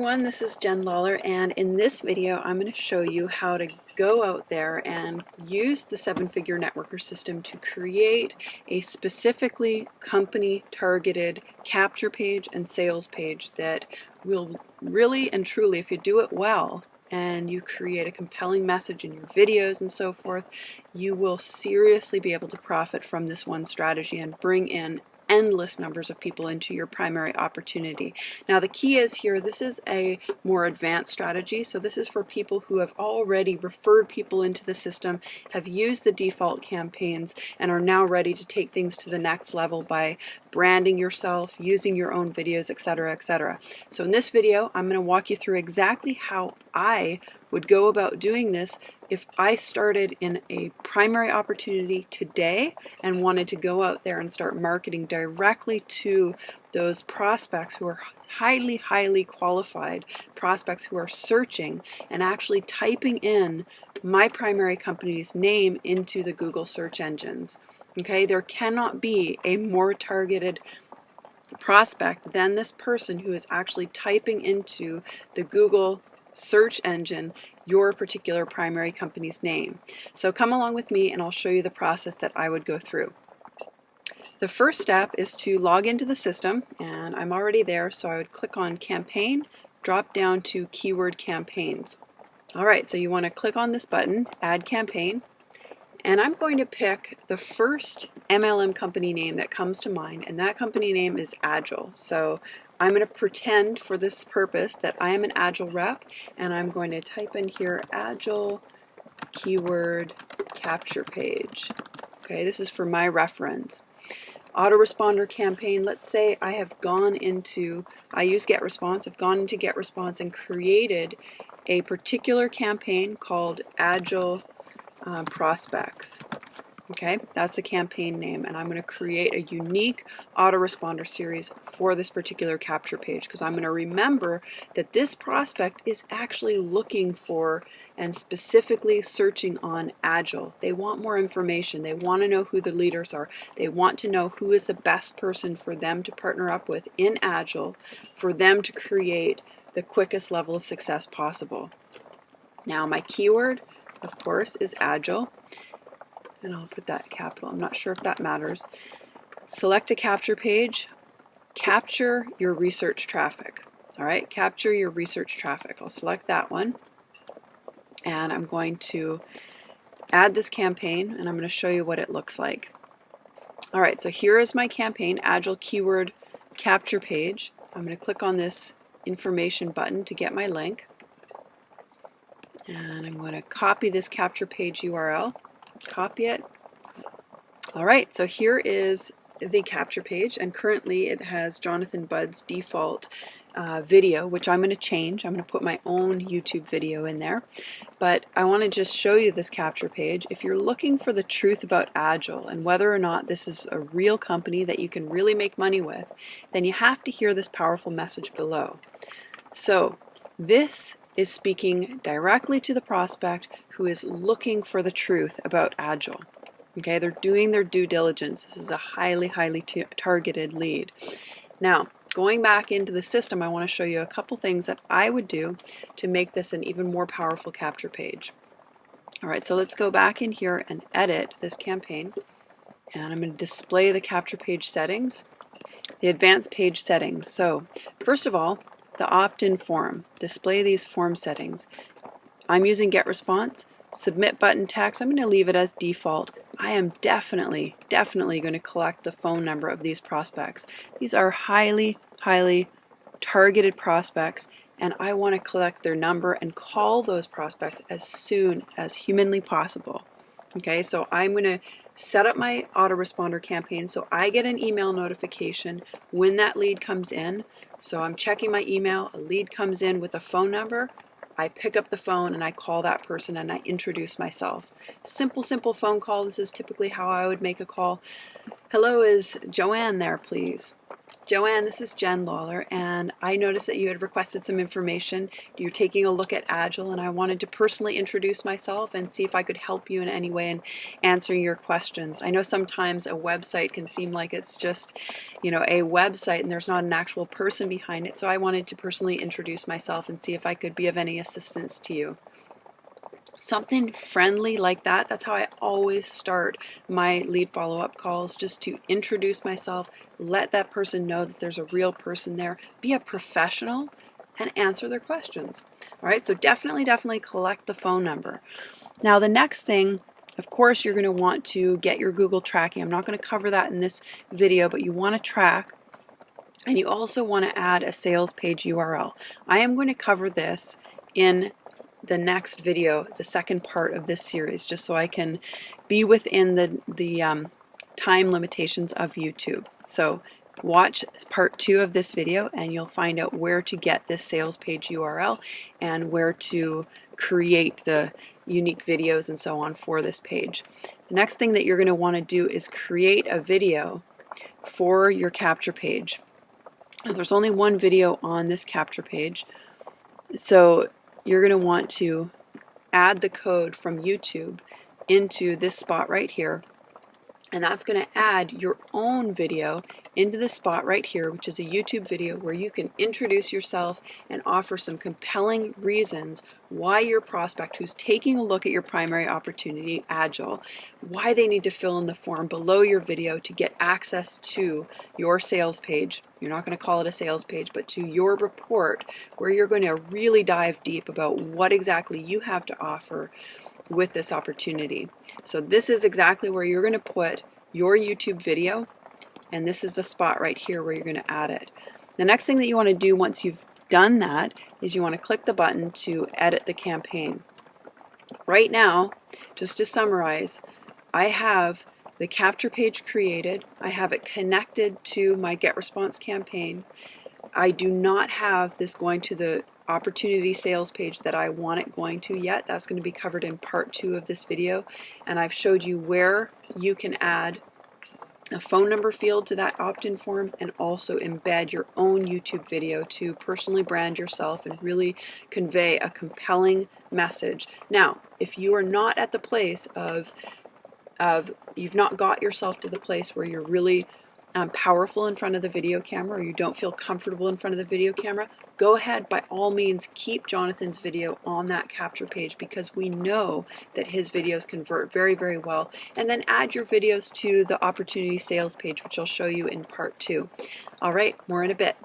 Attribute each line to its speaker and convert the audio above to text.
Speaker 1: everyone, this is Jen Lawler, and in this video I'm going to show you how to go out there and use the 7-Figure Networker system to create a specifically company targeted capture page and sales page that will really and truly, if you do it well and you create a compelling message in your videos and so forth, you will seriously be able to profit from this one strategy and bring in endless numbers of people into your primary opportunity. Now the key is here, this is a more advanced strategy, so this is for people who have already referred people into the system, have used the default campaigns, and are now ready to take things to the next level by branding yourself, using your own videos, etc., etc. So in this video, I'm going to walk you through exactly how I would go about doing this if I started in a primary opportunity today and wanted to go out there and start marketing directly to those prospects who are highly qualified prospects who are searching and actually typing in my primary company's name into the Google search engines. Okay, there cannot be a more targeted prospect than this person who is actually typing into the Google search engine your particular primary company's name. So come along with me and I'll show you the process that I would go through. The first step is to log into the system, and I'm already there, so I would click on Campaign, drop down to Keyword Campaigns. Alright, so you want to click on this button, Add Campaign, and I'm going to pick the first MLM company name that comes to mind, and that company name is Agile. So I'm going to pretend for this purpose that I am an Agile rep, and I'm going to type in here Agile keyword capture page. Okay, this is for my reference. Autoresponder campaign, let's say I have gone into, I use GetResponse, I've gone into GetResponse and created a particular campaign called Agile Prospects. Okay, that's the campaign name, and I'm going to create a unique autoresponder series for this particular capture page because I'm going to remember that this prospect is actually looking for and specifically searching on Agile. They want more information. They want to know who the leaders are. They want to know who is the best person for them to partner up with in Agile for them to create the quickest level of success possible. Now my keyword, of course, is Agile. And I'll put that capital. I'm not sure if that matters. Select a capture page. Capture your research traffic. All right, capture your research traffic. I'll select that one. And I'm going to add this campaign, and I'm going to show you what it looks like. All right, so here is my campaign, Agile Keyword Capture Page. I'm going to click on this information button to get my link. And I'm going to copy this capture page URL. Copy it. Alright, so here is the capture page, and currently it has Jonathan Budd's default video, which I'm going to change. I'm going to put my own YouTube video in there, but I want to just show you this capture page. If you're looking for the truth about Agile and whether or not this is a real company that you can really make money with, then you have to hear this powerful message below. So this is speaking directly to the prospect who is looking for the truth about Agile. Okay, they're doing their due diligence. This is a highly targeted lead. Now, going back into the system, I want to show you a couple things that I would do to make this an even more powerful capture page. Alright, so let's go back in here and edit this campaign. And I'm going to display the capture page settings, the advanced page settings. So, first of all, the opt-in form. Display these form settings. I'm using GetResponse. Submit button text, I'm going to leave it as default. I am definitely going to collect the phone number of these prospects. These are highly targeted prospects, and I want to collect their number and call those prospects as soon as humanly possible. Okay, so I'm going to set up my autoresponder campaign so I get an email notification when that lead comes in. So I'm checking my email, a lead comes in with a phone number, I pick up the phone and I call that person and I introduce myself. Simple phone call. This is typically how I would make a call. Hello, is Joanne there, please? Joanne, this is Jen Lawler, and I noticed that you had requested some information. You're taking a look at Agile, and I wanted to personally introduce myself and see if I could help you in any way in answering your questions. I know sometimes a website can seem like it's just, a website and there's not an actual person behind it, so I wanted to personally introduce myself and see if I could be of any assistance to you. Something friendly like that. That's how I always start my lead follow-up calls, just to introduce myself, let that person know that there's a real person there, be a professional, and answer their questions. All right, so definitely collect the phone number. Now the next thing, of course, you're going to want to get your Google tracking. I'm not going to cover that in this video, but you want to track, and you also want to add a sales page URL. I am going to cover this in the next video, the second part of this series, just so I can be within the time limitations of YouTube. So watch part 2 of this video and you'll find out where to get this sales page URL and where to create the unique videos and so on for this page. The next thing that you're going to want to do is create a video for your capture page. Now, there's only one video on this capture page, so you're going to want to add the code from YouTube into this spot right here, and that's going to add your own video into the spot right here, which is a YouTube video where you can introduce yourself and offer some compelling reasons why your prospect who's taking a look at your primary opportunity, Agile, why they need to fill in the form below your video to get access to your sales page. You're not going to call it a sales page, but to your report, where you're going to really dive deep about what exactly you have to offer with this opportunity. So this is exactly where you're going to put your YouTube video, and this is the spot right here where you're going to add it. The next thing that you want to do once you've done that is you want to click the button to edit the campaign. Right now, just to summarize, I have the capture page created. I have it connected to my GetResponse campaign. I do not have this going to the opportunity sales page that I want it going to yet. That's going to be covered in part 2 of this video, and I've showed you where you can add a phone number field to that opt-in form and also embed your own YouTube video to personally brand yourself and really convey a compelling message. Now, if you are not at the place of you've not got yourself to the place where you're really powerful in front of the video camera, or you don't feel comfortable in front of the video camera, go ahead, by all means, keep Jonathan's video on that capture page, because we know that his videos convert very, very well. And then add your videos to the opportunity sales page, which I'll show you in part 2. All right, more in a bit.